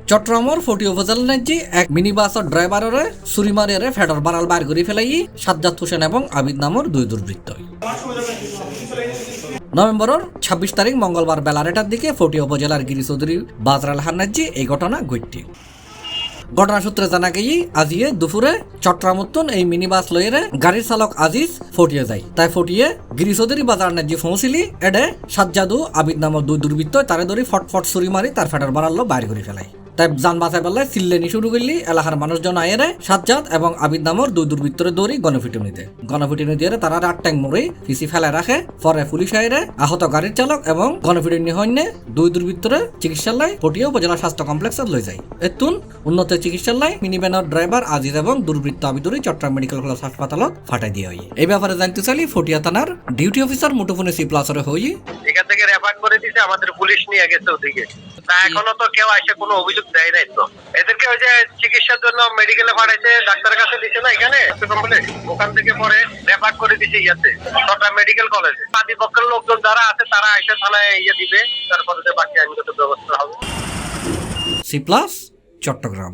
চট্টগ্রামের ফটি উপজেলার নাজি এক মিনি বাসের ড্রাইভারের ছুরি মারিয়ে ফেডার বাড়াল বার করে ফেলাই সাজ্জাদ হোসেন এবং আবিদ নামের দুই দুর্বৃত্ত। নভেম্বরের ২৬ তারিখ মঙ্গলবার বেলা ১টার দিকে ফটি উপজেলার গিরি চৌধুরী বাজরাল হান্নাজি এই ঘটনা ঘটে। ঘটনা সূত্রে জানা গিয়ে আজিয়ে দুপুরে চট্টগ্রাম উত্তন এই মিনি বাস লইয়ে গাড়ির চালক আজিজ ফটিয়ে যায়। তাই ফটিয়ে গিরি চৌধুরী বাজার নাজি পৌঁছিলি এডে সাজ্জাদু আবিদ নামের দুই দুর্বৃত্ত তারে ধরি ফটফট ছুরি মারি তার ফেটার বাড়ালো বাইর করে ফেলাই। তাই যান বাঁচাই পেলে চিল্লেনি শুরু করলি এলাকার মানুষজন আয়েরে সাজ্জাদ এবং আবিদ নামের দুই দুর্বৃত্তরে দৌড়ি গণপিটুনি দিয়ে তারা ৮ ট্যাঙ্ক মরে পিছি ফেলে রাখে। পরে পুলিশ আয়েরে আহত গাড়ির চালক এবং গণপিটুনি হইনে দুই দুর্বৃত্তরে চিকিৎসালয় ফটিয়া উপজেলা স্বাস্থ্য কমপ্লেক্সে লই যায়। এতুন উন্নত চিকিৎসালয় মিনিভ্যানের ড্রাইভার আজিজ এবং দুর্বৃত্ত আবিদুরি চট্টগ্রাম মেডিকেল কলেজ হাসপাতালত ফাটাই দিয়ে হয়। এই ব্যাপারে জানতে চাইলি ফটিয়া থানার ডিউটি অফিসার মুঠোফোনে সি প্লাসরে হই এখান থেকে রেফার করে দিছে, আমাদের পুলিশ নিয়ে গেছে ওদিকে। তা এখনো তো কেউ এসে কোনো অভিযোগ দেয় নাই। তো এদেরকে ওই যে চিকিৎসার জন্য মেডিকেলে পাঠাইছে, ডাক্তারের কাছে দিছে না এখানে ওখান থেকে পরে রেফার করে দিছে ইয়াতে চট্টগ্রাম মেডিকেল কলেজে। আদিপক্ষের লোকজন যারা আছে তারা এসে থানায় ইয়ে দিবে, তারপরে বাকি আইনগত ব্যবস্থা হবে। C plus Chittagong.